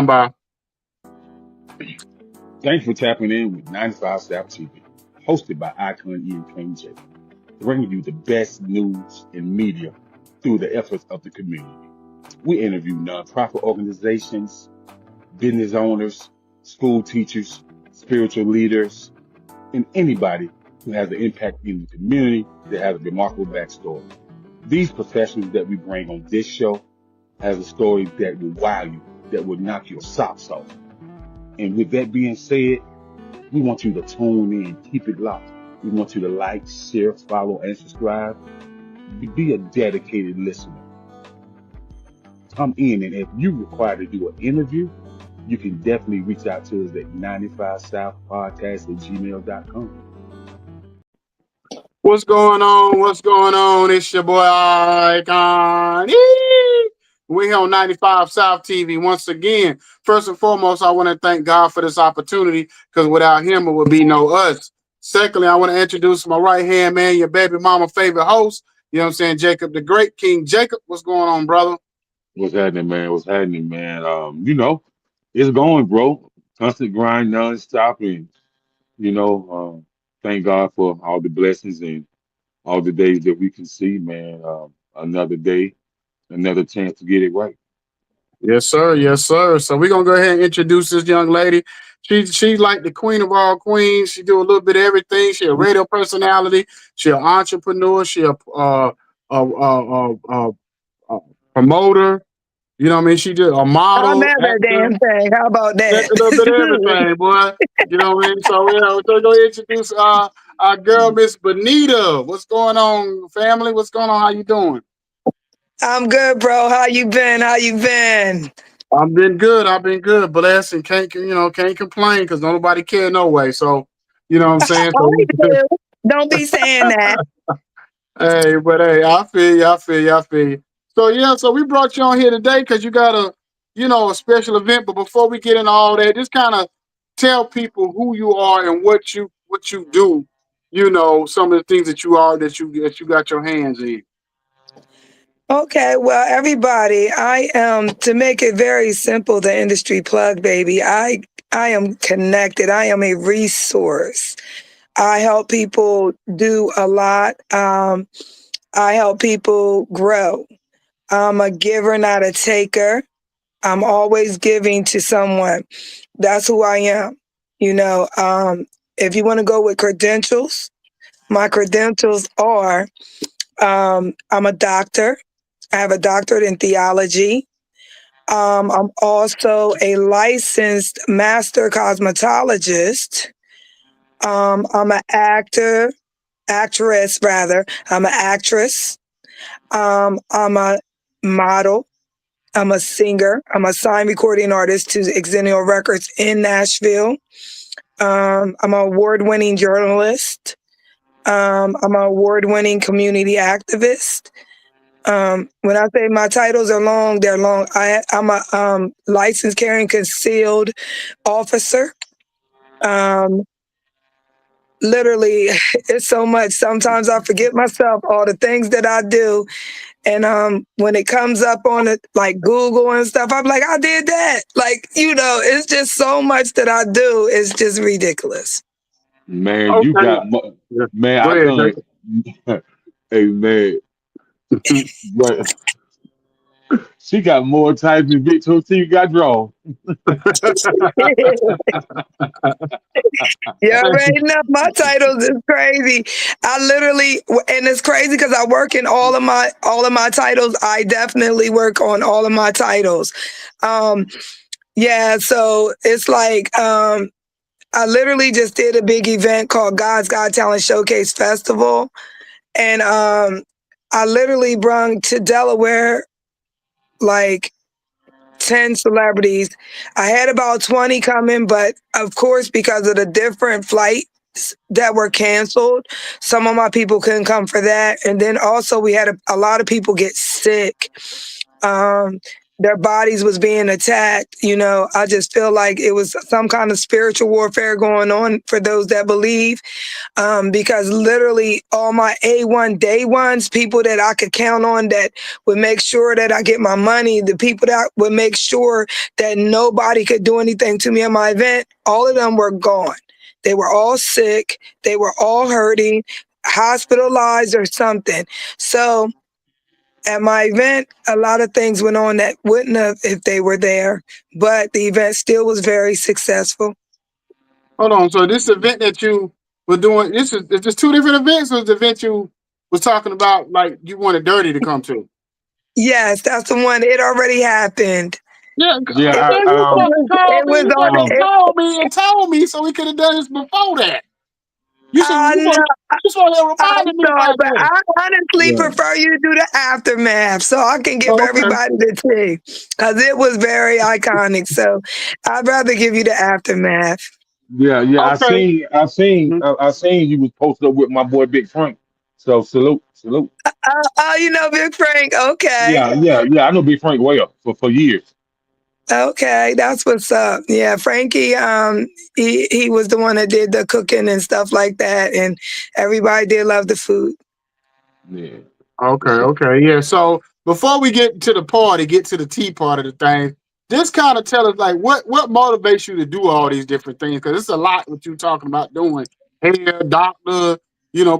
by. Thanks for tapping in with 95 South TV, hosted by Icon Ian King J, bringing you the best news and media through the efforts of the community. We interview nonprofit organizations, business owners, school teachers, spiritual leaders, and anybody who has an impact in the community that has a remarkable backstory. These professionals that we bring on this show has a story that will wow you, that will knock your socks off. And with that being said, we want you to tune in, keep it locked. We want you to like, share, follow, and subscribe. Be a dedicated listener. Come in, and if you require to do an interview, you can definitely reach out to us at 95southpodcast@gmail.com. What's going on? What's going on? It's your boy Icon. Yee! We here on 95 South TV once again. First and foremost, I want to thank God for this opportunity because without him, it would be no us. Secondly, I want to introduce my right hand man, your baby mama favorite host. You know what I'm saying? Jacob the Great, King Jacob. What's going on, brother? What's happening, man? What's happening, man? It's going, bro. Constant grind, non-stop, and thank God for all the blessings and all the days that we can see, man. Another day, another chance to get it right. Yes, sir. Yes, sir. So we're gonna go ahead and introduce this young lady. She's like the queen of all queens. She do a little bit of everything. She a radio personality. She an entrepreneur. She a, a, a, a promoter. You know what I mean? She did a I'm model, at that actor, damn thing. How about a that? little bit of everything, boy. You know what I mean? So yeah, we're gonna go introduce our girl, Miss Benita. What's going on, family? What's going on? How you doing? I'm good, bro. How you been? How you been? I've been good. I've been good. Blessed and can't complain because nobody care no way. So you know what I'm saying. I So do. Don't be saying that. hey, but hey, I feel you. I feel you. I feel you. So yeah, so we brought you on here today because you got a special event. But before we get into all that, just kind of tell people who you are and what you do. You know some of the things that you are that you got your hands in. Okay, well, everybody, I am to make it very simple, the industry plug, baby. I am connected. I am a resource. I help people do a lot. I help people grow. I'm a giver, not a taker. I'm always giving to someone. That's who I am. You know, if you want to go with credentials, my credentials are I'm a doctor. I have a doctorate in theology. I'm also a licensed master cosmetologist. I'm an actress rather. I'm an actress. I'm a model. I'm a singer. I'm a signed recording artist to Exennial Records in Nashville. I'm an award-winning journalist. I'm an award-winning community activist. When I say my titles are long, they're long. I'm a licensed carrying concealed officer. Um, Literally, it's so much. Sometimes I forget myself all the things that I do. And when it comes up on it, like Google and stuff, I'm like, I did that. Like, it's just so much that I do. It's just ridiculous. Man, you Okay. got Yeah. man. Go I ahead, can't. Hey, man, Jacob. but she got more types than Big Toe T got draw. You already know my titles is crazy. I literally, and it's crazy because I work in all of my titles. I definitely work on all of my titles. Um, yeah, so it's like I literally just did a big event called God's Got Talent Showcase Festival, and I literally brung to Delaware like 10 celebrities. I had about 20 coming, but of course, because of the different flights that were canceled, some of my people couldn't come for that. And then also, we had a lot of people get sick. Um, their bodies was being attacked. I just feel like it was some kind of spiritual warfare going on for those that believe. Because literally all my A1 day ones, people that I could count on that would make sure that I get my money, the people that would make sure that nobody could do anything to me at my event, all of them were gone. They were all sick. They were all hurting, hospitalized or something. So at my event, a lot of things went on that wouldn't have if they were there, but the event still was very successful. Hold on. So this event that you were doing, is this two different events, or is the event you was talking about like you wanted Dirty to come to? Yes, that's the one. It already happened. Yeah, Yeah, man, you I, supposed to call It me. was You on supposed to um, it. call me and told me so we could have done this before that. You should. I know. You supposed to have I'm reminded me sorry, about but that. I honestly yeah, prefer you to do the aftermath so I can give Oh, okay. everybody the tea because it was very iconic. So I'd rather give you the aftermath. yeah. Okay. Mhm. I seen you was posted up with my boy Big Frank. So salute, salute. Oh, Big Frank. Okay. Yeah. I know Big Frank well for years. Okay, that's what's up. Yeah, Frankie, he was the one that did the cooking and stuff like that, and everybody did love the food. Yeah, for Okay. sure. Okay. Yeah. So before we get to the party, get to the tea part of the thing, just kind of tell us like what motivates you to do all these different things, because it's a lot what you talking about doing. Hair, doctor,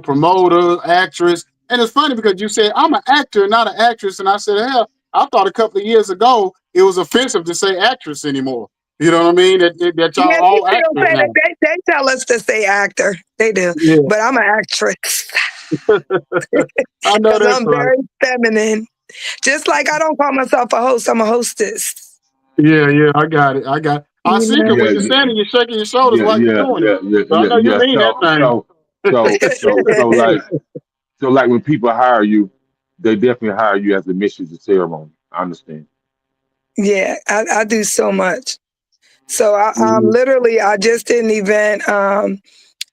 promoter, actress, and it's funny because you said I'm an actor, not an actress, and I said hell, I thought a couple of years ago it was offensive to say actress anymore. You know what I mean? That y'all Yeah, we all still actors say that now. they tell us to say actor. They do, Yeah, but I'm an actress I know because that's I'm right. very feminine. Just like I don't call myself a host, I'm a hostess. Yeah, yeah, I got it. I got. I You see because know? when Yeah, you're standing, you're shaking your shoulders yeah, while you're yeah, doing it. yeah, yeah, So I yeah, know you yeah. mean that thing. So like when people hire you, they definitely hire you as a mistress of ceremony. I understand. Yeah, I do so much. So Mhm. I just did an event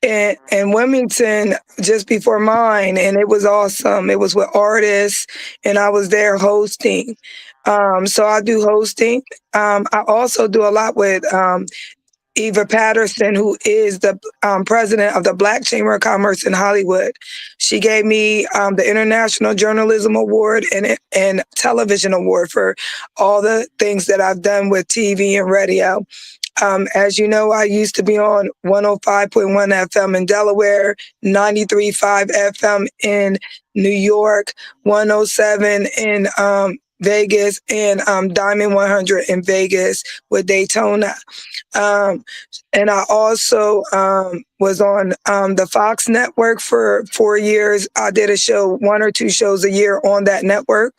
in Wilmington just before mine, and it was awesome. It was with artists, and I was there hosting. So I do hosting. I also do a lot with Eva Patterson, who is the president of the Black Chamber of Commerce in Hollywood. She gave me the International Journalism Award and Television Award for all the things that I've done with TV and radio. As you know, I used to be on 105.1 FM in Delaware, 93.5 FM in New York, 107 in Vegas, and Diamond 100 in Vegas with Daytona. Um, and I also was on the Fox network for 4 years. I did a show, one or two shows a year on that network.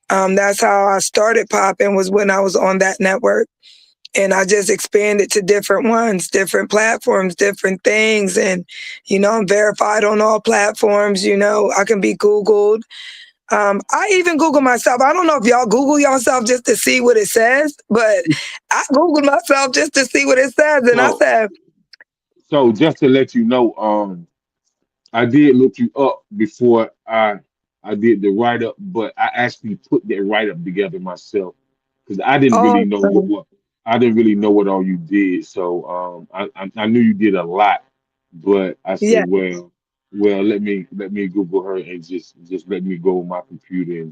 That's how I started popping, was when I was on that network. And I just expanded to different ones, different platforms, different things. And, I'm verified on all platforms. I can be Googled. I even Google myself. I don't know if y'all Google yourself just to see what it says, but I Googled myself just to see what it says. And I So said, so just to let you know, I did look you up before I did the write up, but I actually put that write up together myself because I didn't really know awesome. what I didn't really know what all you did. So I knew you did a lot, but I said, Yeah, let me Google her and just let me go on my computer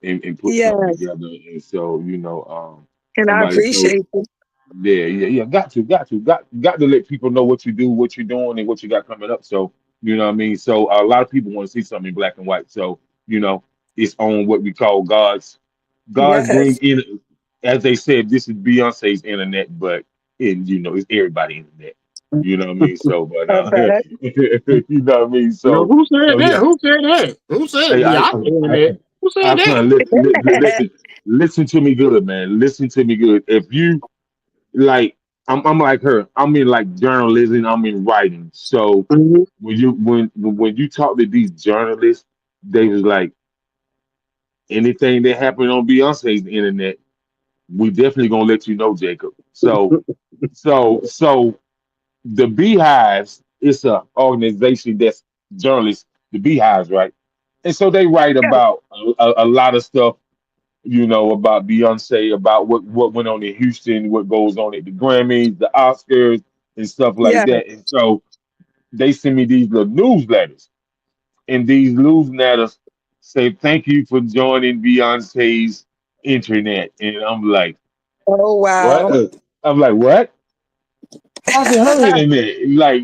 and put yeah. something together. And so And I somebody told. appreciate it. Yeah. Got to let people know what you do, what you're doing, and what you got coming up. So you know what I mean. So a lot of people want to see something in black and white. So you know, it's on what we call God's green Yes. in. As they said, this is Beyonce's internet, but it's everybody internet. You know what I mean. So, but I bet. you know what I mean. Who said So that? yeah. Who said that? Who said Hey, Beyonce in that? Who said that? son, listen to me good, man. Listen to me good. If you like I'm like her. I'm in like journalism. I'm in writing. So Mhm. when you talk to these journalists, they was like anything that happened on Beyonce's internet, we definitely gonna let you know, Jacob. So the Beehives is a organization that's journalists. The Beehives, right? And so they write Yeah, about a lot of stuff about Beyonce, about what went on in Houston, what goes on at the Grammys, the Oscars, and stuff like Yeah. that. And so they send me these little newsletters, and these newsletters say thank you for joining Beyonce's internet, and I'm like, Oh what? wow. I'm like, what? How's it her internet? Like,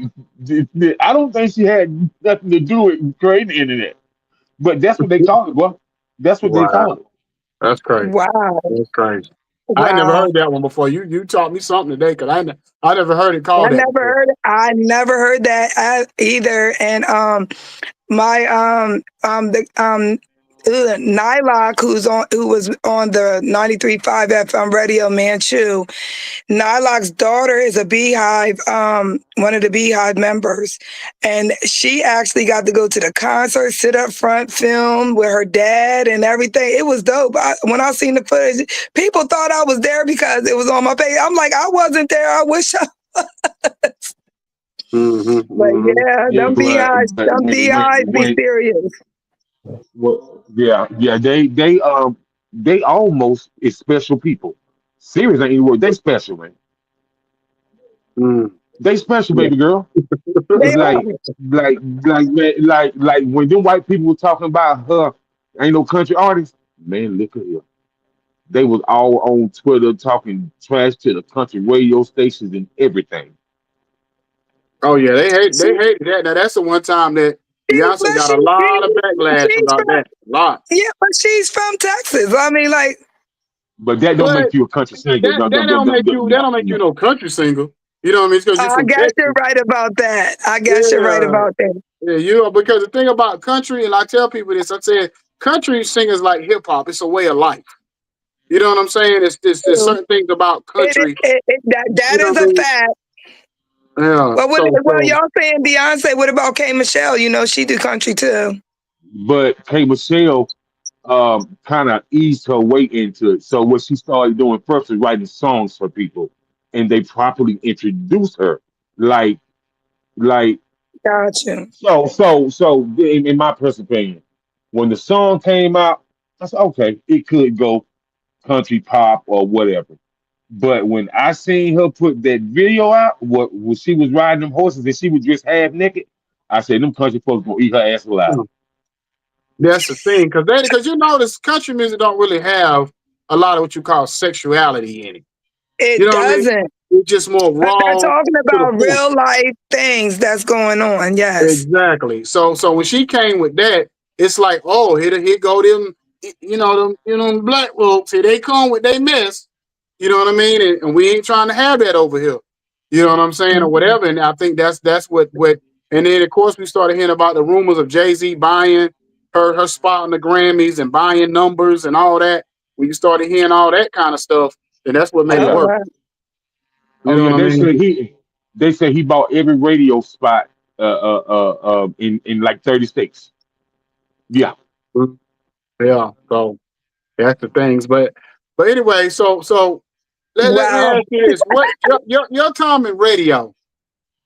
I don't think she had nothing to do with creating the internet, but that's what they call it, boy. That's what they Wow, call it. that's crazy. Wow. That's crazy. I ain't never Wow. heard that one before. You taught me something today because I never heard it I called that never before. heard that either. And my the Nylock, who was on the 93.5 FM radio Manchu. Nylock's daughter is a Beehive, one of the Beehive members, and she actually got to go to the concert, sit up front, film with her dad and everything. It was dope. When I seen the footage, people thought I was there because it was on my page. I'm like, I wasn't there. I wish I. Mm-hmm, But mm-hmm. yeah, Yeah, but them beehives be serious. yeah, yeah, they almost is special people. Serious ain't the word. They special, man. Mm. They special, Yeah. baby girl. They It's are. like when them white people were talking about her, ain't no country artist. Man, look at here. They was all on Twitter talking trash to the country radio stations and everything. Oh yeah, they She, hate that. Now that's the one time that Beyonce but got a lot of backlash she's about from that. A lot. yeah, but she's from Texas. I mean, like, But that don't But make you a country singer. that No, no, that no, don't no, make no, you that no, don't make you no. no country singer. You know what I mean? It's because you're I from guess you're Texas. right about that. I guess you're right Yeah. about that. Yeah, because the thing about country, and I tell people this, I said country singers like hip hop. It's a way of life. You know what I'm saying? There's Too. certain things about country. That You know is what I a mean? fact. Yeah. Well, y'all saying Beyonce. What about K Michelle? You know, she do country too. But K Michelle kind of eased her way into it. So what she started doing first was writing songs for people, and they properly introduced her. Like, like Gotcha. so. In my personal opinion, when the song came out, I said, okay, it could go country pop or whatever. But when I seen her put that video out, what when she was riding them horses and she was just half naked, I said, them country folks gonna eat her ass alive. That's the thing, because you notice country music don't really have a lot of what you call sexuality in it. You It know what I mean? doesn't. It's just more But they're raw talking to the about point. real life things that's going on. Yes. Exactly. So when she came with that, it's like, oh, here go them, them black folks. Here they come with they mess. You know what I mean? And we ain't trying to have that over here. You know what I'm saying, or Mhm. whatever. And I think that's what. And then of course we started hearing about the rumors of Jay-Z buying her spot on the Grammys and buying numbers and all that. When you started hearing all that kind of stuff, then that's what Oh made it Oh, yeah. work. wow. You Oh know yeah. what I mean? They said he bought every radio spot in like 30 states. Yeah. Yeah. So that's the things. But anyway, so let me Wow. ask you this: what your time in radio?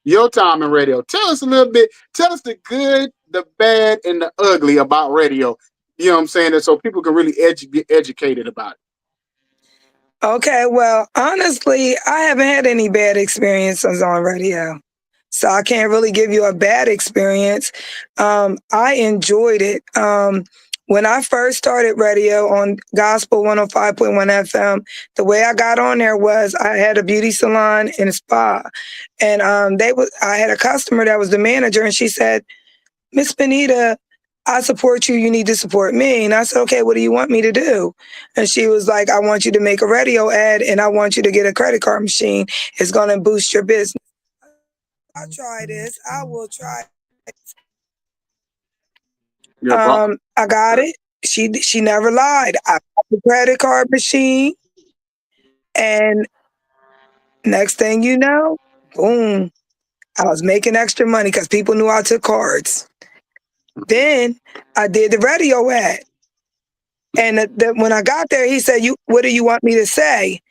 Your time in radio. Tell us a little bit. Tell us the good, the bad, and the ugly about radio. You know what I'm saying? And so people can really get educated about it. Okay, well, honestly, I haven't had any bad experiences on radio. So I can't really give you a bad experience. I enjoyed it. When I first started radio on Gospel 105.1 FM, the way I got on there was I had a beauty salon and a spa. And I had a customer that was the manager, and she said, Miss Benita, I support you. You need to support me. And I said, okay, what do you want me to do? And she was like, I want you to make a radio ad and I want you to get a credit card machine. It's going to boost your business. I'll try this. I will try. Yeah, bro. I got it. She never lied. I got the credit card machine. And next thing you know, boom, I was making extra money because people knew I took cards. Then I did the radio ad. And when I got there, he said, what do you want me to say?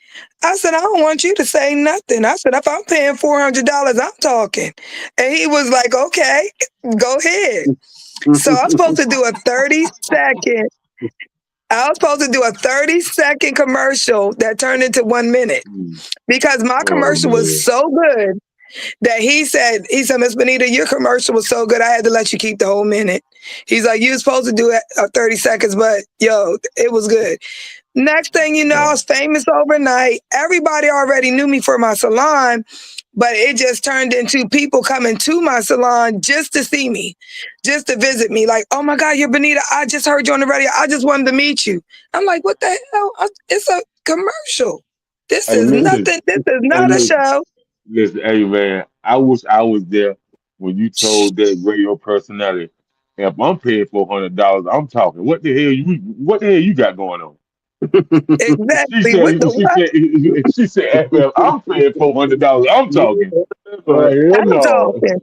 I said, I don't want you to say nothing. I said, if I'm paying $400, I'm talking. And he was like, okay, go ahead. So I'm supposed to do a 30-second I was supposed to do a 30-second commercial that turned into 1 minute Mm. because my Oh commercial was man. so good that he said, Miss Benita, your commercial was so good, I had to let you keep the whole minute. He's like, you were supposed to do it 30 seconds, but yo, it was good. Next thing you know, I Wow. was famous overnight. Everybody already knew me for my salon, but it just turned into people coming to my salon just to see me, just to visit me. Like, oh my God, you're Benita. I just heard you on the radio. I just wanted to meet you. I'm like, what the hell? It's a commercial. This Hey, is listen. nothing. This is Hey, not a listen. show. Listen. Hey, man. I wish I was there when you told that radio personality. If I'm paying $400, I'm talking. What the hell you? What the hell you got going on? She Exactly. What said. the She what? said. She said. If I'm paying $400, I'm talking. Oh Right. hell I'm no. talking.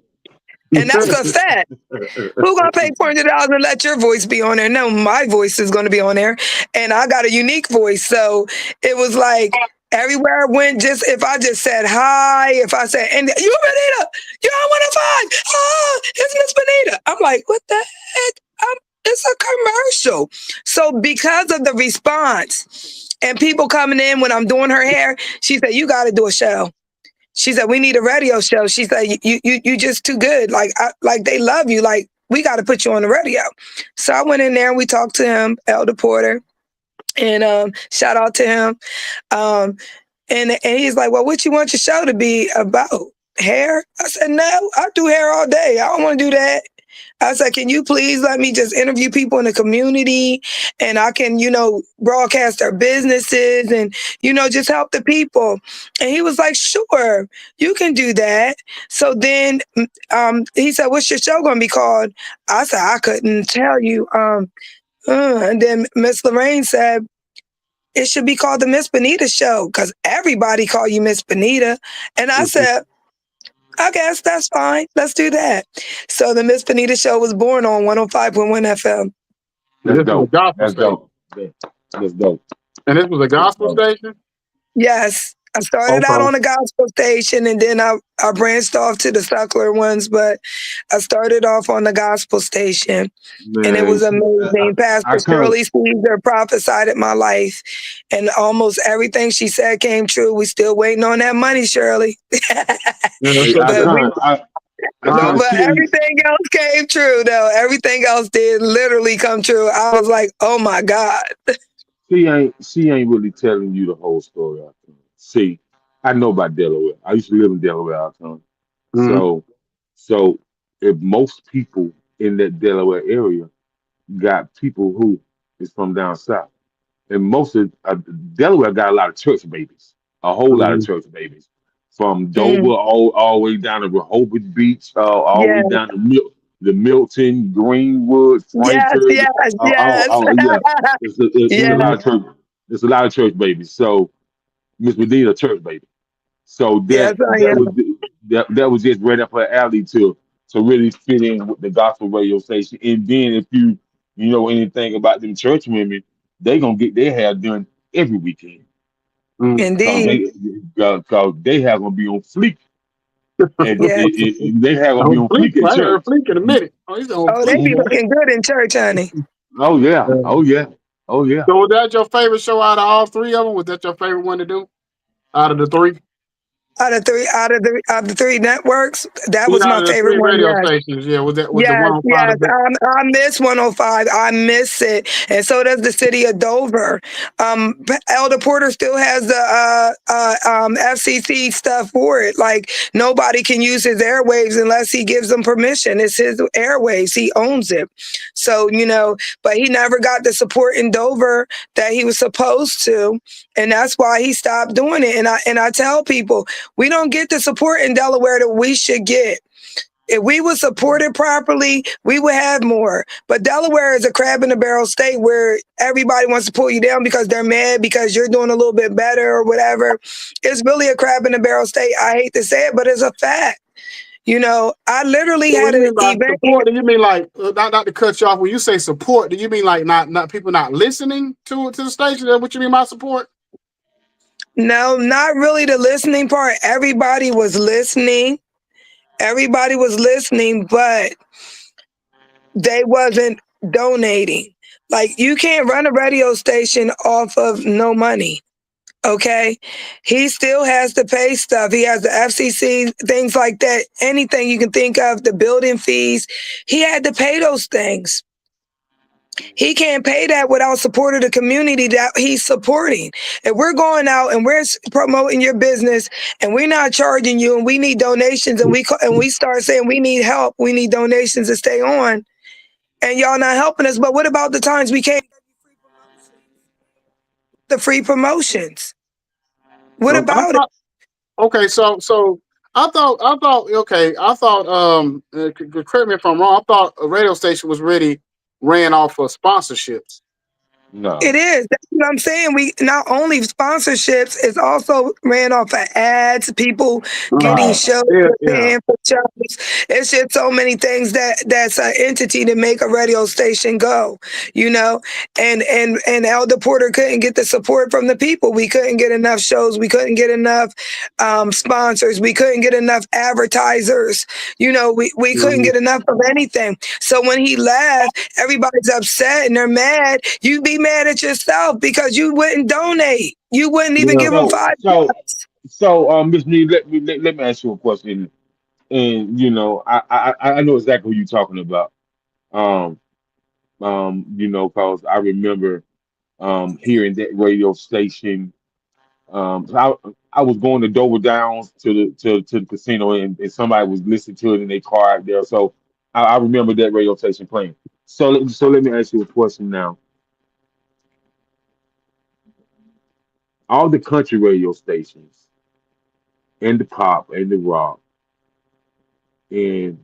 And that's a fact. Who gonna pay $400 and let your voice be on there? No, my voice is gonna be on there, and I got a unique voice. So it was like everywhere I went, just if I just said hi, if I said, "And you Benita, you're on 105. Ah, it's Miss Benita." I'm like, what the heck? It's a commercial. So because of the response and people coming in when I'm doing her hair, she said, "You got to do a show." She said, "We need a radio show." She said, "You just too good. Like they love you. Like we got to put you on the radio." So I went in there and we talked to him, Elder Porter, and shout out to him. Um, and he's like, "Well, what you want your show to be about? Hair?" I said, "No, I do hair all day. I don't want to do that." I said, "Can you please let me just interview people in the community and I can, broadcast their businesses and, just help the people." And he was like, "Sure, you can do that." So then he said, "What's your show going to be called?" I said, "I couldn't tell you." And then Miss Lorraine said, "It should be called the Miss Benita Show because everybody call you Miss Benita." And I said, "I guess that's fine. Let's do that." So the Miss Benita Show was born on 105.1 FM. That's This was a dope. gospel That's station. dope. That's dope. And this was a That's gospel dope. station? Yes, I started out Okay. on a gospel station and then I branched off to the secular ones, but I started off on the gospel station and it Man, was see, amazing. I Pastor kind of Shirley Caesar prophesied in my life and almost everything she said came true. We still waiting on that money, Shirley. Yeah, that's I but we kind of I all kind right. of But see. everything else came true, though. Everything else did literally come true. I was like, oh my God. She ain't really telling you the whole story. I think. See, I know about Delaware. I used to live in Delaware. I think. Mhm. So, so if most people in that Delaware area got people who is from down south, and most of Delaware got a lot of church babies, a whole lot of Mhm. church babies, from Dover Mm, all the way down to Rehoboth Beach, all the way yeah. down to the Milton, Greenwood, Yes, Frankfurt. yes, yes. Yeah, it's a Yeah. lot of church. There's a lot of church babies. So Miss Medina, church baby. So Yes, that I that am. was that was just right up her alley to really fit in with the gospel radio station. And then if you know anything about them church women, they gonna get their hair done every weekend Mhm. because Indeed. they have gonna be on fleek and, Yes. they have gonna be On on fleek. fleek in I ain't heard church. fleek in a minute. Oh, he's on Oh, they fleek. be Mhm. looking good in church, honey. Oh yeah, Yeah. oh yeah, oh yeah. So was that your favorite show out of all three of them? Was that your favorite one to do out of the three? Out of the three networks, that Yeah, was out my of the favorite three one. radio Yes. stations. Yeah, was the Yes, 105 the yes. best? I miss 105. I miss it. And so does the city of Dover. Elder Porter still has the FCC stuff for it. Like nobody can use his airwaves unless he gives them permission. It's his airwaves. He owns it. So, but he never got the support in Dover that he was supposed to. And that's why he stopped doing it. And I tell people, we don't get the support in Delaware that we should get. If we were supported properly, we would have more. But Delaware is a crab in the barrel state where everybody wants to pull you down because they're mad because you're doing a little bit better or whatever. It's really a crab in the barrel state. I hate to say it, but it's a fact. I literally So when had you an mean by event here. support, do you mean like not to cut you off? When you say support, do you mean like not people not listening to the station? Is that what you mean by support? No, not really the listening part. Everybody was listening. Everybody was listening, but they wasn't donating. Like, you can't run a radio station off of no money. Okay. He still has to pay stuff. He has the FCC, things like that. Anything you can think of, the building fees. He had to pay those things. He can't pay that without supporting the community that he's supporting. If we're going out and we're promoting your business and we're not charging you and we need donations and we start saying we need help, we need donations to stay on, and y'all not helping us. But what about the times we can't the free promotions? What So I about it? thought, okay, so correct me if I'm wrong. I thought a radio station was really ran off of sponsorships. It No. is. That's what I'm saying. We not only sponsorships, it's also ran off of ads, people getting Right. shows, Yeah, yeah. paying for shows. It's just so many things that's an entity to make a radio station go, you know. And Elder Porter couldn't get the support from the people. We couldn't get enough shows. We couldn't get enough sponsors. We couldn't get enough advertisers. You know, we couldn't Mhm. get enough of anything. So when he left, everybody's upset and they're mad. You'd be mad at yourself because you wouldn't donate. You wouldn't even Yeah. give them So, five so, bucks. Miss Me, let me ask you a question. And I know exactly who you're talking about. Um, cause I remember hearing that radio station. I was going to Dover Downs to the casino, and somebody was listening to it in their car out there. So I remember that radio station playing. So let me ask you a question now. All the country radio stations and the pop and the rock and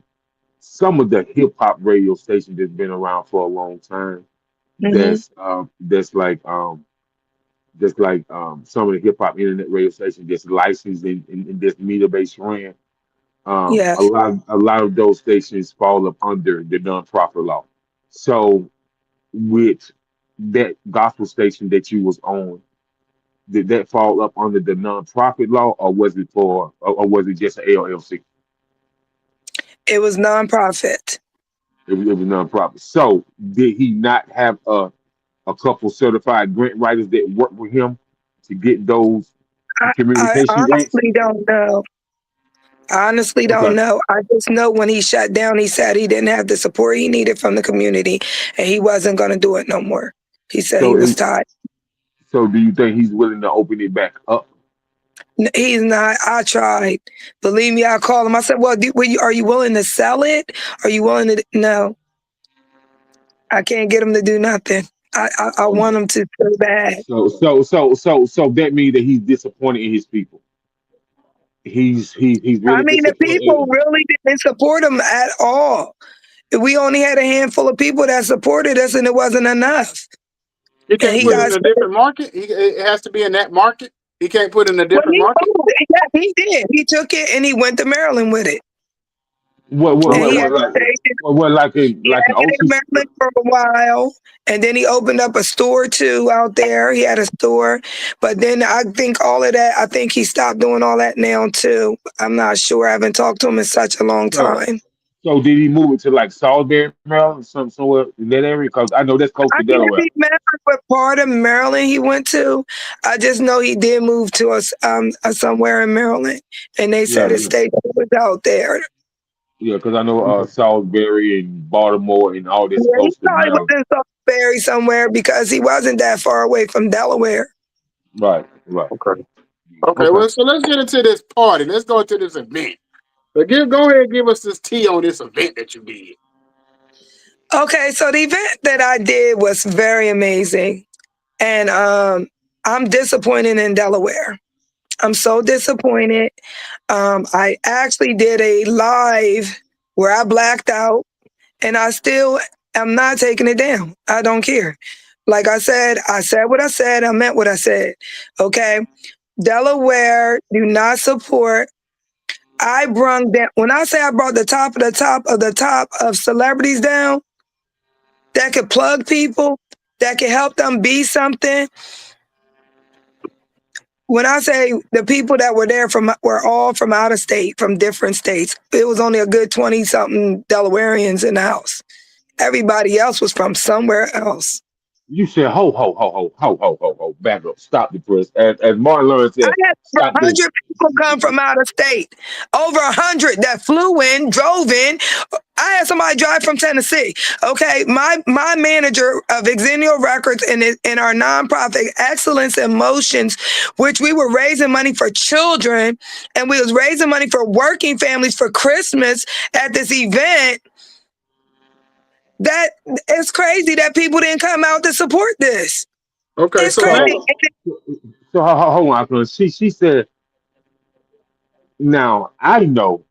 some of the hip hop radio stations that's been around for a long time. Hmm. That's some of the hip hop internet radio stations that's licensed in this meter based ran. A Yes, lot of those stations fall up under the nonprofit law. So with that gospel station that you was on, did that fall up under the nonprofit law, or was it just an LLC? it was nonprofit. It was nonprofit. So did he not have a couple certified grant writers that worked with him to get those I communication grants? honestly don't know. I honestly don't Okay. know. I just know when he shut down, he said he didn't have the support he needed from the community and he wasn't going to do it no more. He said he So was it, tired. so do you think he's willing to open it back up? He's not. I tried. Believe me, I called him. I said, well, are you willing to sell it? Are you willing to? No, I can't get him to do nothing. I So want him to so bad. so that means that he's disappointed in his people. He's I really mean, the people disappointed. really didn't support him at all. We only had a handful of people that supported us, and it wasn't enough. He And can't he put it got in a different market. It has to be in that market. He can't put it in a when different he market. moved, yeah, he did. He took it and he went to Maryland with it, What and he Okay. had what like what He like an had it in OC? Maryland for a while, and then he opened up a store too out there. He had a store, but then I think all of that. I think he stopped doing all that now too. I'm not sure. I haven't talked to him in such a long So time. so did he move it to like Salisbury, Maryland, somewhere in that area? Because I know that's close I to can't Delaware. remember what part of Maryland he went to. I just know he did move to us somewhere in Maryland, and they said Yeah, his yeah, state was out there. yeah. Because I know Okay. Salisbury and Baltimore and all this Yeah, he close to probably was Maryland. in Salisbury somewhere because he wasn't that far away from Delaware. Right, right. Okay. Okay. Okay. Well, so let's get into this party. Let's go into this event. But go ahead and give us this tea on this event that you did. Okay, so the event that I did was very amazing. And I'm disappointed in Delaware. I'm so disappointed. I actually did a live where I blacked out and I still am not taking it down. I don't care. Like I said what I said, I meant what I said. Okay. Delaware do not support. I brung that when I say I brought the top of the top of the top of celebrities down that could plug people, that could help them be something. When I say the people that were there were all from out of state, from different states. It was only a good 20 something Delawareans in the house. Everybody else was from somewhere else. You said ho ho ho ho ho ho ho ho. Back up. Stop the press. As Martin Lawrence I said, had over stop the. 100 people come from out of state. Over 100 that flew in, drove in. I had somebody drive from Tennessee. Okay, my manager of Exennial Records and our nonprofit Excellence in Motions, which we were raising money for children, and we was raising money for working families for Christmas at this event. That it's crazy that people didn't come out to support this. Okay, It's so crazy. now, So hold on, cause she said. Now I know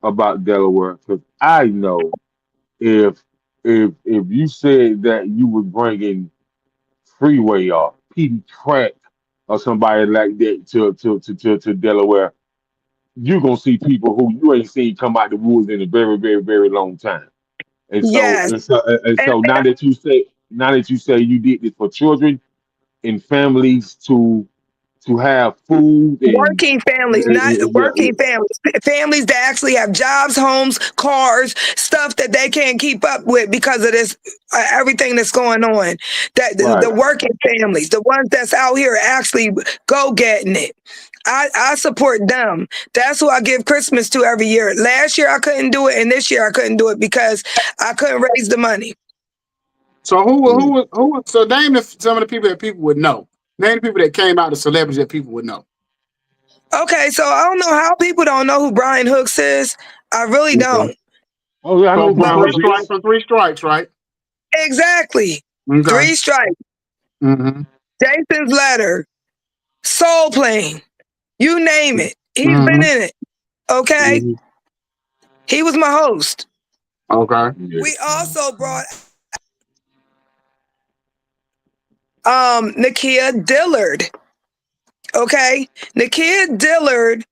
about Delaware because I know if if you said that you was bringing Freeway or Petey Crack or somebody like that to Delaware, you're gonna see people who you ain't seen come out the woods in a very, very, very long time. And so Yes. and so and And so now that you say you did this for children and families to have food working families, not yeah, working families, families that actually have jobs, homes, cars, stuff that they can't keep up with because of this, everything that's going on. That right. the working families, the ones that's out here actually go getting it. I support them. That's who I give Christmas to every year. Last year I couldn't do it, and this year I couldn't do it because I couldn't raise the money. so Mm. so name some of the people that people would know. Name the people that came out, the celebrities that people would know. Okay, so I don't know how people don't know who Brian Hooks is. I really Okay. don't. Oh yeah, I know So who Brown Hook is. from three strikes, right? Exactly. Okay. Three strikes. Mm-hmm. Jason's Letter, Soul Plane, you name it. He's been Mm-hmm. in it. Okay. Hmm. He was my host. Okay. Yeah. We also brought Nakia Dillard. Okay. Nakia Dillard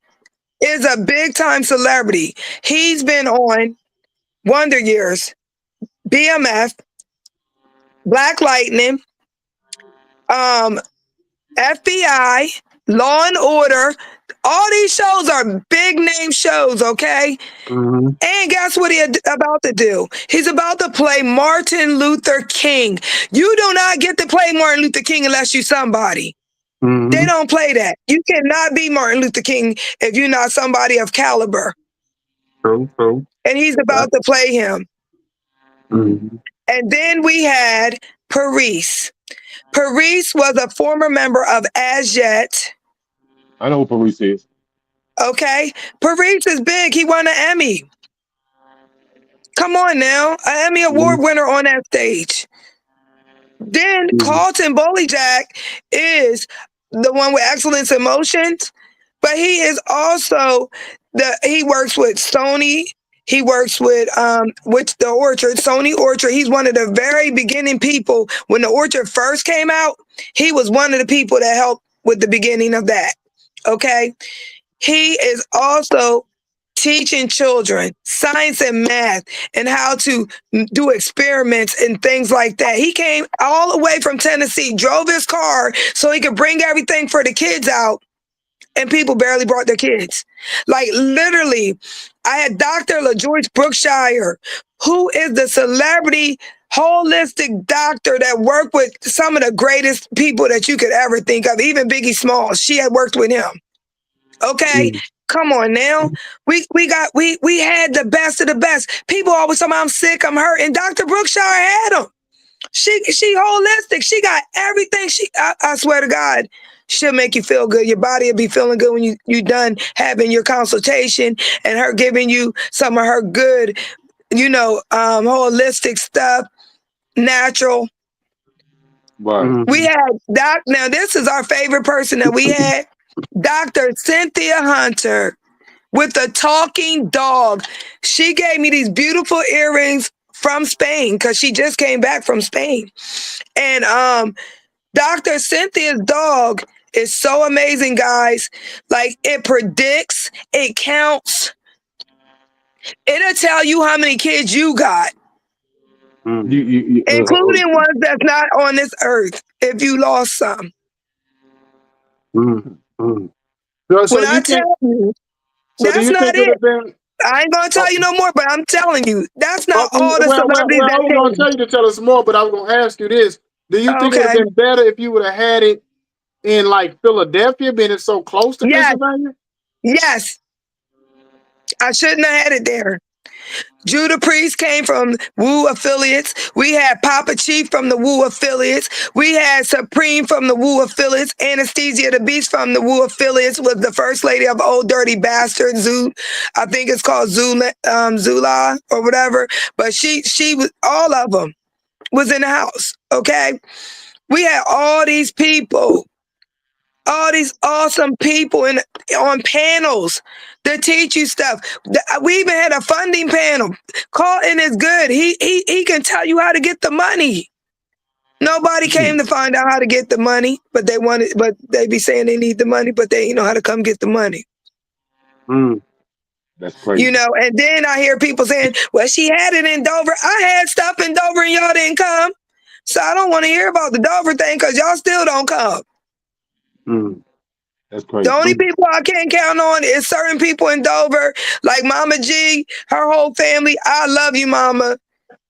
is a big time celebrity. He's been on Wonder Years, BMF, Black Lightning, um, FBI, Law and Order. All these shows are big name shows, okay? Mm-hmm. And guess what he's about to do? He's about to play Martin Luther King. You do not get to play Martin Luther King unless you're somebody. They Mm-hmm. don't play that. You cannot be Martin Luther King if you're not somebody of caliber. True. True. And he's Right. about to play him. Mm-hmm. And then we had Paris. Paris was a former member of As Yet. I know who Paris is. Okay. Paris is big. He won an Emmy. Come on now. An Emmy Mm-hmm. Award winner on that stage. Then Carlton Jack is the one with Excellence in Motions, but he is also he works with Sony. He works with the Orchard, Sony Orchard. He's one of the very beginning people when the Orchard first came out. He was one of the people that helped with the beginning of that. Okay. He is also teaching children science and math and how to do experiments and things like that. He came all the way from Tennessee, drove his car so he could bring everything for the kids out, and people barely brought their kids. Like literally, I had Dr. LaJoyce Brookshire, who is the celebrity holistic doctor that worked with some of the greatest people that you could ever think of, even Biggie Smalls. She had worked with him. Okay, come on now. We had the best of the best. People always tell me I'm sick, I'm hurt, and Dr. Brookshire had them. She holistic. She got everything. I swear to God, she'll make you feel good. Your body will be feeling good when you done having your consultation and her giving you some of her good, holistic stuff, natural. Right. We Mm-hmm. had Doc. Now this is our favorite person that we had, Dr. Cynthia Hunter with a talking dog. She gave me these beautiful earrings from Spain because she just came back from Spain. And Dr. Cynthia's dog is so amazing, guys. Like it predicts, it counts, it'll tell you how many kids you got, including ones that's not on this earth if you lost some. Mm-hmm. So When I you think? tell you, So do that's you not think it it. have been? I ain't gonna tell you Oh, no more, but I'm telling you, that's oh, not all the well, celebrities I that was going to came. tell you to tell us more, but I was going to ask you this: Do you think it would have Okay. been better if you would have had it in like Philadelphia, being so close to Yes. Pennsylvania? Yes. I shouldn't have had it there. Judah Priest came from Wu affiliates. We had Papa Chief from the Wu affiliates. We had Supreme from the Wu affiliates. Anesthesia the Beast from the Wu affiliates was the first lady of Old Dirty Bastard Zoo. I think it's called Zula or whatever. But she was, all of them was in the house. Okay. We had all these people, all these awesome people on panels to teach you stuff. We even had a funding panel. Carlton is good. He can tell you how to get the money. Nobody came to find out how to get the money, but they be saying they need the money, but they ain't know how to come get the money. That's crazy. And then I hear people saying, well, she had it in Dover. I had stuff in Dover and y'all didn't come. So I don't want to hear about the Dover thing because y'all still don't come. That's crazy. The only people I can't count on is certain people in Dover, like Mama G, her whole family. I love you, Mama.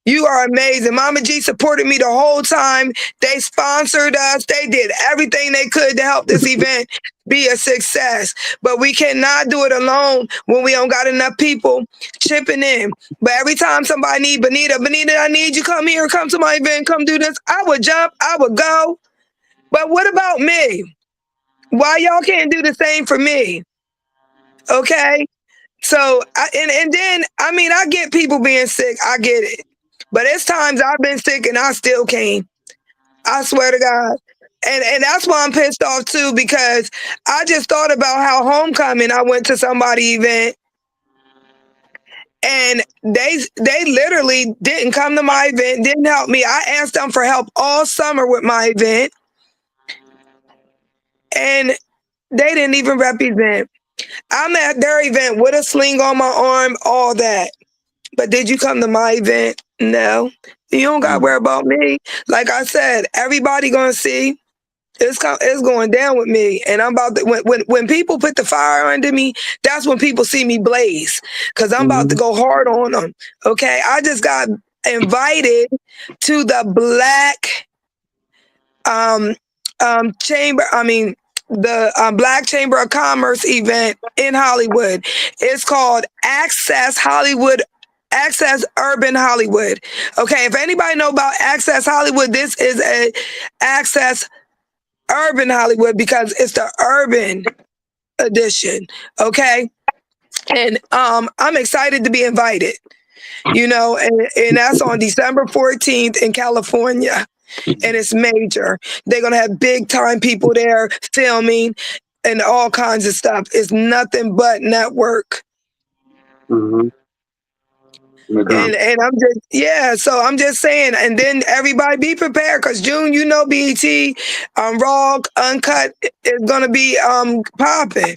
You are amazing. Mama G supported me the whole time. They sponsored us. They did everything they could to help this event be a success. But we cannot do it alone when we don't got enough people chipping in. But every time somebody need Benita, I need you, come here, come to my event, come do this. I would jump, I would go. But what about me? Why y'all can't do the same for me? Okay? So, and then, I mean, I get people being sick. I get it. But it's times I've been sick and I still came. I swear to God. And that's why I'm pissed off too, because I just thought about how homecoming, I went to somebody's event and they literally didn't come to my event, didn't help me. I asked them for help all summer with my event. And they didn't even represent. I'm at their event with a sling on my arm, all that. But did you come to my event? No. You don't got to worry about me. Like I said, everybody gonna see it's going down with me. And I'm about to, when people put the fire under me, that's when people see me blaze. Because I'm about to go hard on them. Okay. I just got invited to the Black Chamber. I mean, the Black Chamber of Commerce event in Hollywood. It's called Access Urban Hollywood. Okay, if anybody know about Access Hollywood, this is a Access Urban Hollywood because it's the urban edition. Okay, and I'm excited to be invited. And that's on December 14th in California. And it's major. They're going to have big time people there filming and all kinds of stuff. It's nothing but network. And so I'm just saying, and then everybody be prepared because June, BET, Raw, Uncut is going to be popping.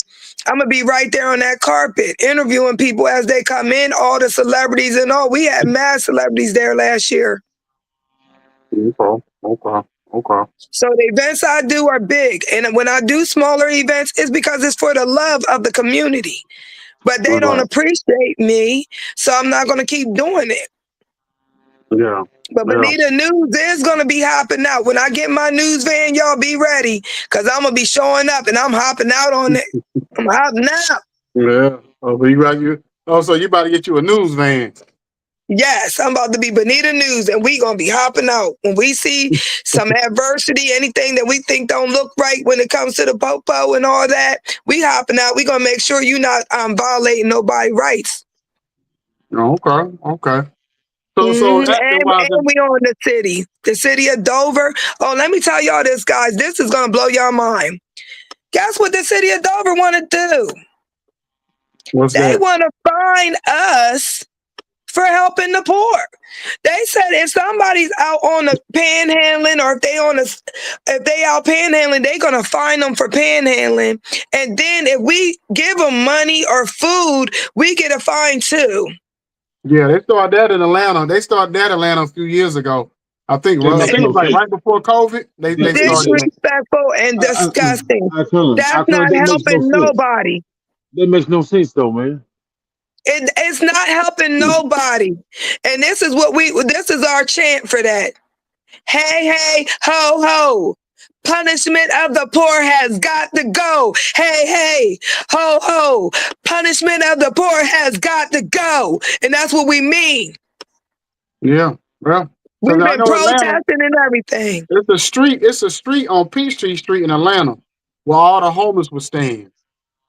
I'm going to be right there on that carpet, interviewing people as they come in, all the celebrities and all. We had mad celebrities there last year. Okay. So the events I do are big. And when I do smaller events, it's because it's for the love of the community. But they don't appreciate me, so I'm not going to keep doing it. Yeah. But Benita News is going to be hopping out. When I get my news van, y'all be ready, because I'm going to be showing up, and I'm hopping out on it. I'm hopping out. Yeah. So you about to get you a news van. Yes, I'm about to be Benita News, and we going to be hopping out. When we see some adversity, anything that we think don't look right when it comes to the popo and all that, we hopping out. We going to make sure you're not violating nobody's rights. Okay. So and we on the city of Dover. Oh, let me tell y'all this, guys. This is going to blow your mind. Guess what the city of Dover want to do? They want to fine us for helping the poor. They said if somebody's out on the panhandling, or if they out panhandling, they're gonna fine them for panhandling. And then if we give them money or food, we get a fine too. Yeah, they started that in Atlanta. They started that in Atlanta a few years ago. I think it was like right before COVID. They started disrespectful and disgusting. That's not helping nobody. That makes no sense though, man. It's not helping nobody. And this is our chant for that. Hey, ho, ho. Punishment of the poor has got to go. Hey, ho, ho. Punishment of the poor has got to go. And that's what we mean. Yeah, well, because We've I been know Atlanta. protesting and everything. It's a street on Peachtree Street in Atlanta where all the homeless would stand.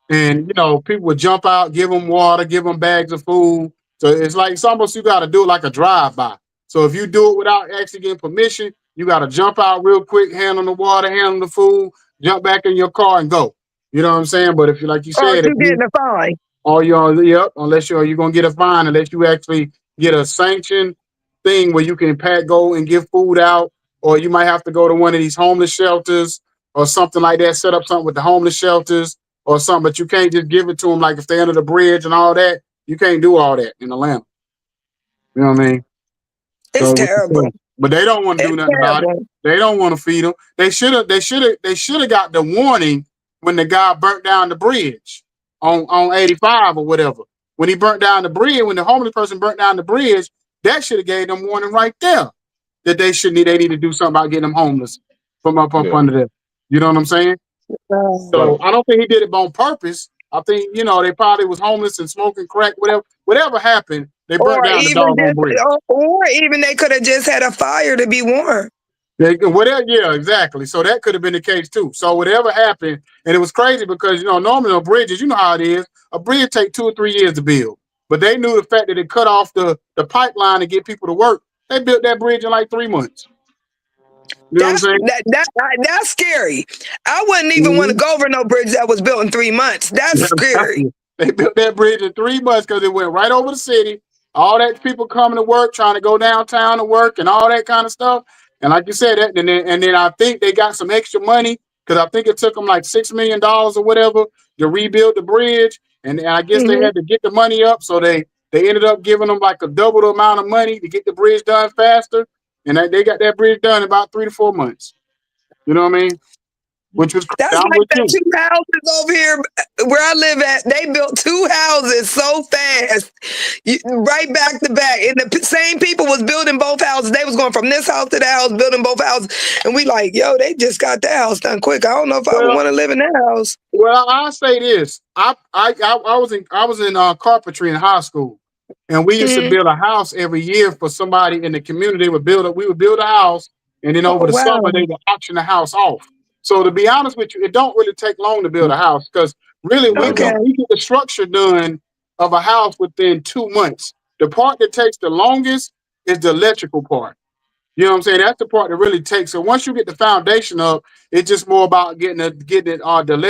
And people would jump out, give them water, give them bags of food. So it's almost you got to do it like a drive-by. So if you do it without actually getting permission, you got to jump out real quick, hand them the water, hand them the food, jump back in your car and go. You know what I'm saying? But if you, like you Or said, if you you getting a fine. or yep, unless you're gonna get a fine, unless you actually get a sanctioned thing where you can go and give food out, or you might have to go to one of these homeless shelters or something like that, set up something with the homeless shelters or something, but you can't just give it to them like if they're under the bridge and all that. You can't do all that in Atlanta. You know what I mean? It's So, terrible. but they don't want to do It's nothing about it. terrible. They don't want to feed them. They should have got the warning when the guy burnt down the bridge on 85 or whatever. When he burnt down the bridge, when the homeless person burnt down the bridge, that should have gave them warning right there that they need to do something about getting them homeless from up Yeah. under there. You know what I'm saying? So Right. I don't think he did it on purpose. I think they probably was homeless and smoking crack, whatever happened. They burnt Or down the even doggone bridge. or even they could have just had a fire to be warm. Whatever, yeah, exactly. So that could have been the case too. So whatever happened, and it was crazy because normally on bridges, you know how it is. A bridge take 2 or 3 years to build, but they knew the fact that it cut off the pipeline to get people to work. They built that bridge in like 3 months. You know what I'm That's saying? that's scary. I wouldn't even want to Mm-hmm. go over no bridge that was built in 3 months. That's scary. They built that bridge in 3 months because it went right over the city. All that people coming to work, trying to go downtown to work, and all that kind of stuff. And like you said, and then I think they got some extra money because I think it took them like $6 million or whatever to rebuild the bridge. And I guess they Hmm. had to get the money up, so they ended up giving them like a double the amount of money to get the bridge done faster. And they got that bridge done in about 3 to 4 months. You know what I mean? Which was That's I'm like with the you. 2 houses over here where I live at. They built 2 houses so fast, right back to back. And the same people was building both houses. They was going from this house to that house, building both houses. And we like, yo, they just got that house done quick. I don't know if I would Well, want to live in that house. Well, I'll say this. I was in carpentry in high school, and we used to Hmm. build a house every year for somebody in the community. We would build a house, and then over Oh, the wow. summer they would auction the house off. So to be honest with you, it don't really take long to build a house because really we Not at Okay. get all. we get the structure done of a house within 2 months. The part that takes the longest is the electrical part. You know what I'm saying? That's the part that really takes. So once you get the foundation up, it's just more about The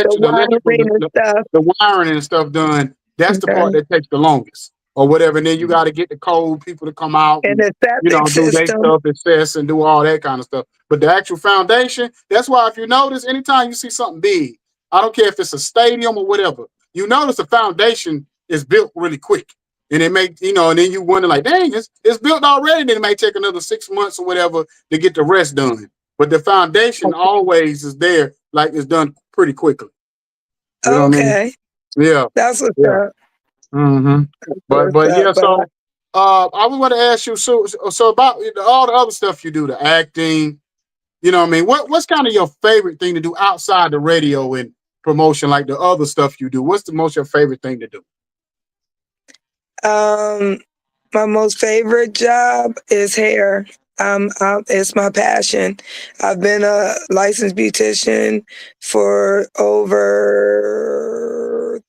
the electrical, wiring and stuff. the wiring and stuff done. That's the part Okay. that takes the longest, or whatever. And then you got to get the code people to come out And and the septic do their system. stuff, assess, and do all that kind of stuff. But the actual foundation, that's why if you notice, anytime you see something big, I don't care if it's a stadium or whatever, you notice the foundation is built really quick. And it may, and then you wonder like, dang, it's built already. Then it may take another 6 months or whatever to get the rest done. But the foundation always is there, like it's done pretty quickly. You know what I mean? Okay. Yeah, That's what's yeah. up. Mm-hmm. That's But what's yeah, up. But so I was going to ask you, so about all the other stuff you do, the acting, you know what I mean? What's kind of your favorite thing to do outside the radio and promotion, like the other stuff you do? What's the most your favorite thing to do? my most favorite job is hair. It's my passion. I've been a licensed beautician for over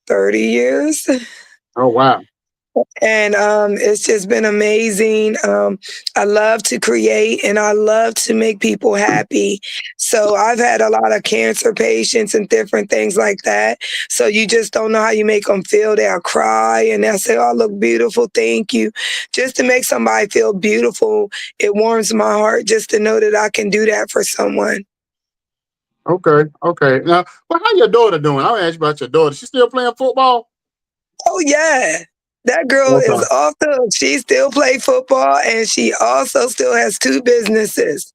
30 years. Oh wow. And it's just been amazing. I love to create and I love to make people happy. So I've had a lot of cancer patients and different things like that. So you just don't know how you make them feel. They'll cry and they'll say, "Oh, I look beautiful. Thank you." Just to make somebody feel beautiful, it warms my heart just to know that I can do that for someone. Okay, okay. Now, well, how your daughter doing? I'll ask you about your daughter. She still playing football? Oh, yeah. That girl is Okay. off the hook. She still plays football and she also still has 2 businesses.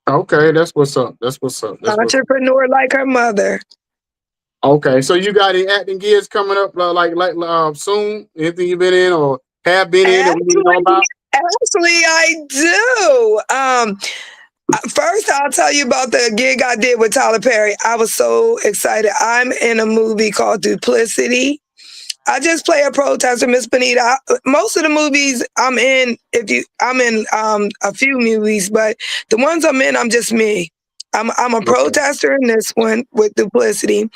Okay, that's what's up. That's what's up. That's what's up. Entrepreneur like her mother. Okay, so you got any acting gigs coming up soon? Anything you've been in or have been in that we need to know Actually, about? actually, I do. First, I'll tell you about the gig I did with Tyler Perry. I was so excited. I'm in a movie called Duplicity. I just play a protester, Miss Benita. Most of the movies I'm in, I'm in a few movies, but the ones I'm in, I'm just me. I'm a Okay. protester in this one with Duplicity.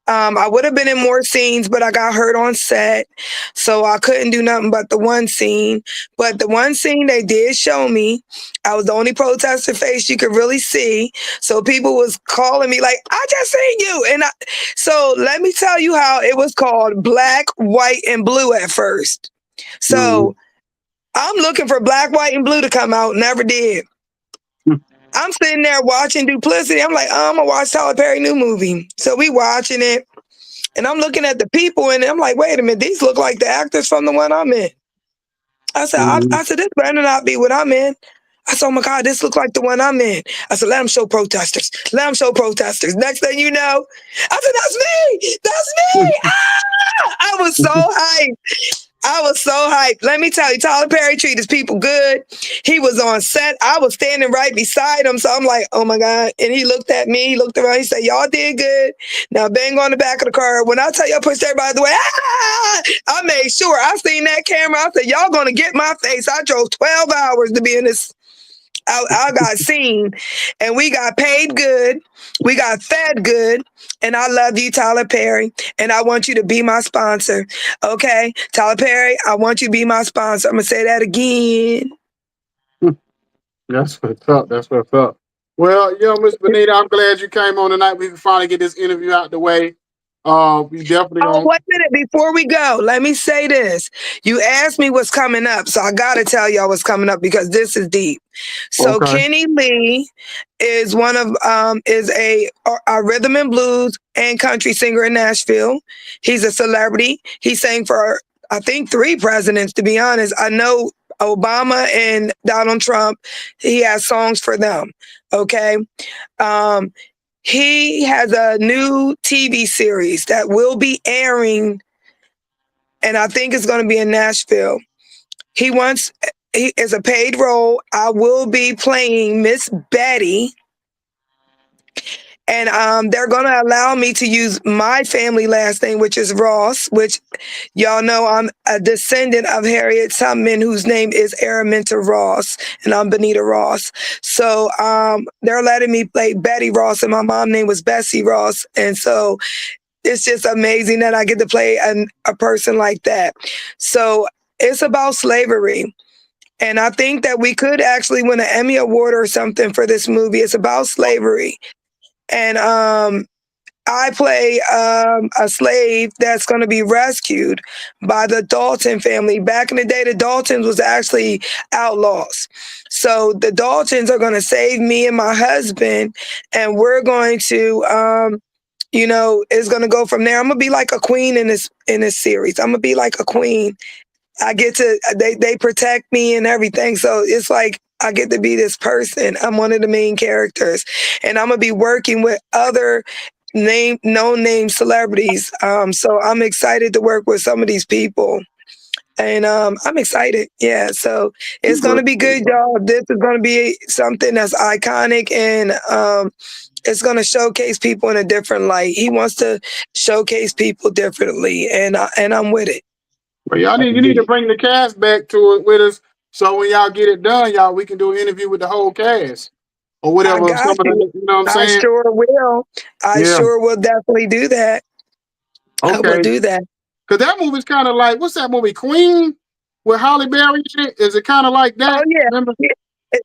I would have been in more scenes, but I got hurt on set, so I couldn't do nothing but the one scene. But the one scene they did show me, I was the only protester face you could really see. So people was calling me like, "I just seen you," so let me tell you how it was called black, white, and blue at first. Mhm. So I'm looking for black, white, and blue to come out, never did. I'm sitting there watching Duplicity. I'm like, I'm gonna watch Tyler Perry new movie. So we watching it. And I'm looking at the people and I'm like, wait a minute, these look like the actors from the one I'm in. Mhm. I said, this better not be what I'm in. I said, oh my God, this looks like the one I'm in. I said, let them show protesters. Let them show protesters. Next thing you know, I said, that's me. That's me. Ah! I was so hyped. I was so hyped. Let me tell you, Tyler Perry treated his people good. He was on set. I was standing right beside him. So I'm like, oh my God. And he looked at me, he looked around, he said, y'all did good. Now bang on the back of the car. When I tell you I pushed everybody the way, I made sure I seen that camera. I said, y'all gonna get my face. I drove 12 hours to be in this. I got seen and we got paid good. We got fed good. And I love you, Tyler Perry. And I want you to be my sponsor. Okay? Tyler Perry, I want you to be my sponsor. I'm going to say that again. That's what's up. That's what's up. Well, Miss Benita, I'm glad you came on tonight. We can finally get this interview out the way. We definitely Oh, gonna. wait a minute. Before we go, let me say this. You asked me what's coming up, so I got to tell y'all what's coming up because this is deep. So Okay. Kenny Lee is a rhythm and blues and country singer in Nashville. He's a celebrity. He sang for I think 3 presidents. To be honest, I know Obama and Donald Trump. He has songs for them. Okay. Um, he has a new TV series that will be airing, and I think it's going to be in Nashville. He is a paid role. I will be playing Miss Betty, and they're going to allow me to use my family last name, which is Ross, which y'all know I'm a descendant of Harriet Tubman, whose name is Araminta Ross, and I'm Benita Ross. So they're letting me play Betty Ross, and my mom's name was Bessie Ross, and so it's just amazing that I get to play a person like that. So it's about slavery. And I think that we could actually win an Emmy Award or something for this movie. It's about slavery. And I play a slave that's going to be rescued by the Dalton family. Back in the day, the Daltons was actually outlaws. So the Daltons are going to save me and my husband, and we're going to it's gonna go from there. I'm gonna be like a queen in this series. I'm gonna be like a queen. I get to they protect me and everything. So it's like I get to be this person. I'm one of the main characters, and I'm gonna be working with other known name celebrities. So I'm excited to work with some of these people. And I'm excited. Yeah. So it's gonna be good, y'all. This is gonna be something that's iconic and it's going to showcase people in a different light. He wants to showcase people differently, and I'm with it. Well, y'all I need can you need dig to it. bring the cast back to it with us. So when y'all get it done, y'all, we can do an interview with the whole cast or I whatever. Some got of you. the, you know what I'm I saying? sure will. I Yeah. sure will definitely do that. I will Okay. do that. Because that movie's kind of like, what's that movie, Queen, with Holly Berry in it? Is it kind of like Oh that? yeah. Remember?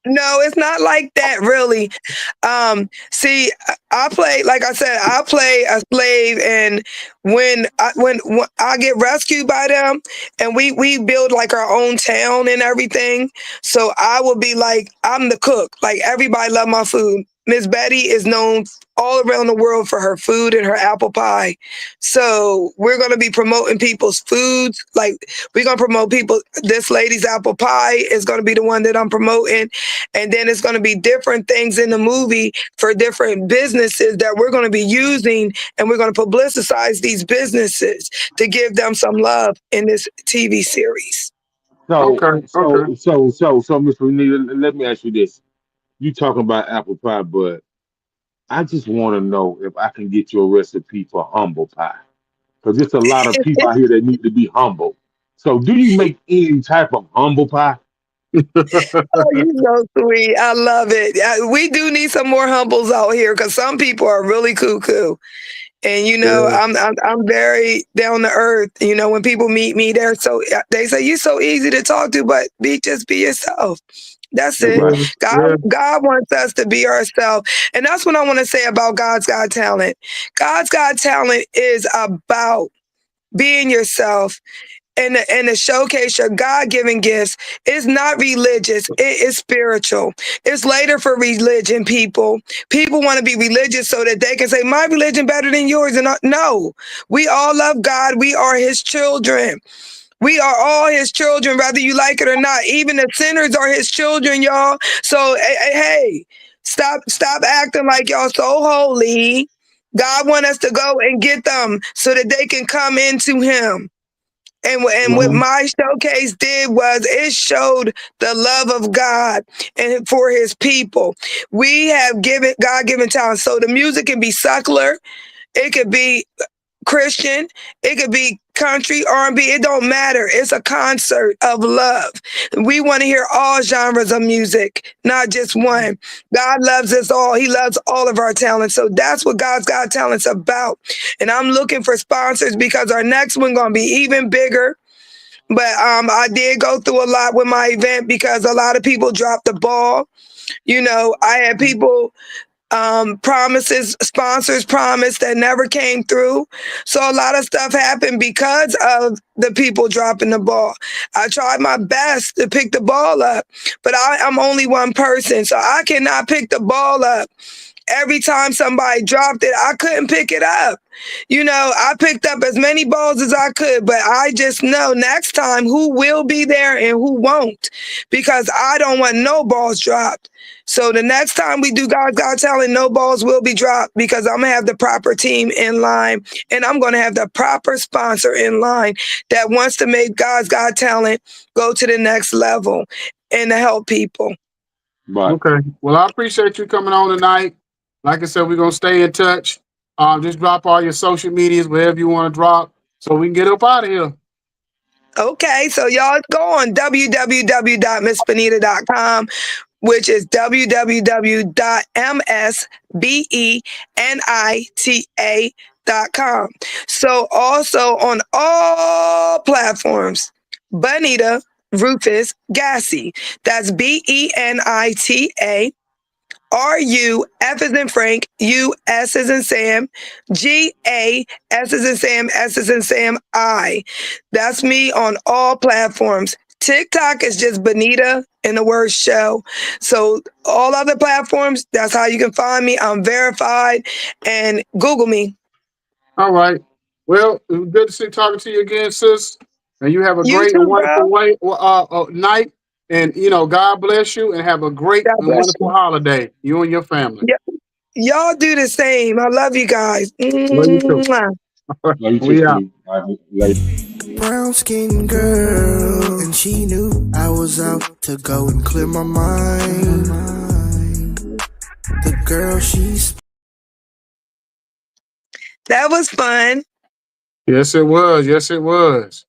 No, it's not like that really. See, I play, like I said, I play a slave, and when I get rescued by them, and we build like our own town and everything. So I will be like, I'm the cook. Like everybody love my food. Miss Betty is known all around the world for her food and her apple pie. So we're gonna be promoting people's foods. Like we're gonna promote people. This lady's apple pie is gonna be the one that I'm promoting. And then it's going to be different things in the movie for different businesses that we're going to be using, and we're going to publicize these businesses to give them some love in this TV series. So, Okay. Okay. Miss Renita, let me ask you this. You talking about apple pie, but I just want to know if I can get you a recipe for humble pie. Because there's a lot of people out here that need to be humble. So, do you make any type of humble pie? Oh, you so sweet. I love it. We do need some more humbles out here because some people are really cuckoo. And Yeah. I'm very down to earth. When people meet me, they say you're so easy to talk to, but just be yourself. That's it. Right. Yeah. God Yeah. God wants us to be ourselves. And that's what I want to say about God's Got Talent. God's Got Talent is about being yourself and to showcase your God-given gifts. It's not religious, it is spiritual. It's later for religion, people want to be religious so that they can say my religion better than yours. And no, we all love God. We are his children. We are all his children, whether you like it or not. Even the sinners are his children, y'all. So hey, stop acting like y'all so holy. God want us to go and get them so that they can come into him. And what Mhm. my showcase did was it showed the love of God and for his people. We have given God-given talent. So the music can be secular, it could be Christian, it could be country, R&B. It don't matter. It's a concert of love. We want to hear all genres of music, not just one. God loves us all. He loves all of our talents. So that's what God's Got Talent's about. And I'm looking for sponsors because our next one going to be even bigger. But I did go through a lot with my event because a lot of people dropped the ball. I had people sponsors promised that never came through. So a lot of stuff happened because of the people dropping the ball. I tried my best to pick the ball up, but I'm only one person, so I cannot pick the ball up. Every time somebody dropped it, I couldn't pick it up. I picked up as many balls as I could, but I just know next time who will be there and who won't, because I don't want no balls dropped. So the next time we do God's Got Talent, no balls will be dropped because I'm going to have the proper team in line and I'm going to have the proper sponsor in line that wants to make God's Got Talent go to the next level and to help people. Right. Okay. Well, I appreciate you coming on tonight. Like I said, we're gonna stay in touch. Just drop all your social medias, wherever you want to drop, so we can get up out of here. Okay, so y'all go on www.missbenita.com, which is www.msbenita.com. So also on all platforms, Benita Rufu-Gassis. That's Benita RUF as in Frank, US as in Sam, GAS as in Sam, S as in Sam, I. That's me on all platforms. TikTok is just Benita and the word show. So all other platforms, that's how you can find me. I'm verified and Google me. All right. Well, it was good to see talking to you again, sis. And you have a You great and too, bro. wonderful night. And God bless you and have a great God and bless wonderful you. holiday, you and your family. Y'all do the same. I love you guys. Love you too. Mwah. Love you too, We out. Steve. All right, later. Brown skin girl, and she knew I was out to go and clear my mind. The girl, she's That was fun. Yes, it was. Yes, it was.